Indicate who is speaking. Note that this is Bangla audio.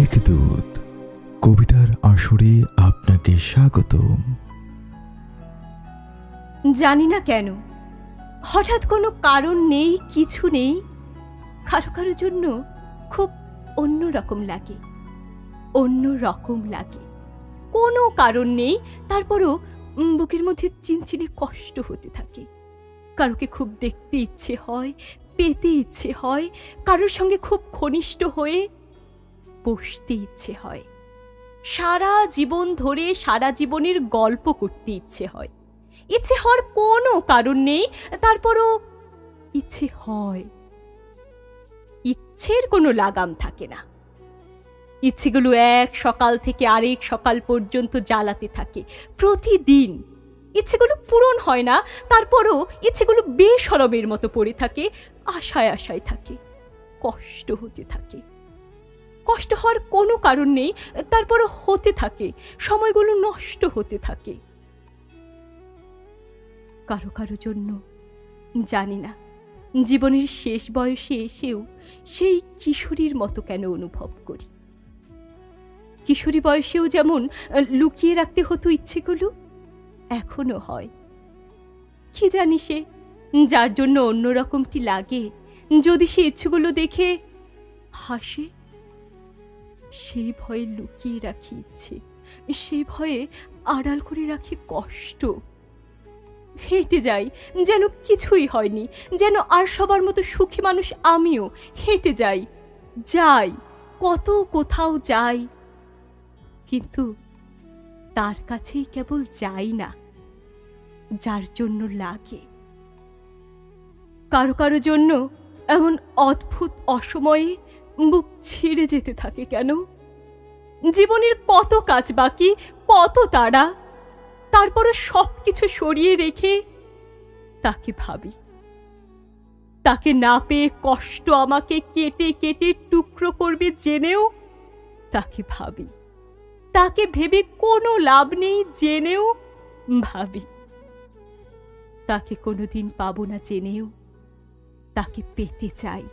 Speaker 1: মেঘদূত কবিতার আসরে আপনাকে স্বাগতম।
Speaker 2: জানি না কেন হঠাৎ কোনো কারণ নেই, কিছু নেই, কারো কারো জন্য খুব অন্যরকম লাগে, কোনো কারণ নেই, তারপরও বুকের মধ্যে চিনচিনে কষ্ট হতে থাকে। কারোকে খুব দেখতে ইচ্ছে হয়, পেতে ইচ্ছে হয়, কারোর সঙ্গে খুব ঘনিষ্ঠ হয়ে বসতে ইচ্ছে হয়, সারা জীবন ধরে সারা জীবনের গল্প করতে ইচ্ছে হয়। ইচ্ছে হওয়ার কোনো কারণ নেই, তারপরও ইচ্ছে হয়। ইচ্ছের কোনো লাগাম থাকে না। ইচ্ছেগুলো এক সকাল থেকে আরেক সকাল পর্যন্ত জ্বালাতে থাকে প্রতিদিন। ইচ্ছেগুলো পূরণ হয় না, তারপরও ইচ্ছেগুলো বেসরবের মতো পড়ে থাকে, আশায় আশায় থাকে, কষ্ট হতে থাকে। কষ্ট হওয়ার কোনো কারণ নেই, তারপরও হতে থাকে, সময়গুলো নষ্ট হতে থাকে। কারো কারো জন্য জানি না জীবনের শেষ বয়সে এসেও সেই কিশোরীর মতো কেন অনুভব করি। কিশোরী বয়সেও যেমন লুকিয়ে রাখতে হতো ইচ্ছেগুলো, এখনো হয়। কি জানি সে যার জন্য অন্যরকমটি লাগে, যদি সে ইচ্ছেগুলো দেখে হাসে, সেই ভয়ে লুকিয়ে রাখি ইচ্ছে, সেই ভয়ে আড়াল করে রাখি কষ্ট। হেঁটে যাই যেন কিছুই হয়নি, যেন আর সবার মতো সুখী মানুষ আমিও। হেঁটে যাই কত কোথাও যাই, কিন্তু তার কাছেই কেবল যাই না যার জন্য লাগে। কারো কারো জন্য এমন অদ্ভুত অসময়ে বুক ছিঁড়ে যেতে থাকে কেন? জীবনের কত কাজ বাকি, কত তাড়া, তারপরে সবকিছু সরিয়ে রেখে তাকে ভাবি। তাকে না পেয়ে কষ্ট আমাকে কেটে কেটে টুকরো করবে জেনেও তাকে ভাবি। তাকে ভেবে কোনো লাভ নেই জেনেও ভাবি। তাকে কোনোদিন পাবো না জেনেও তাকে পেতে চাই।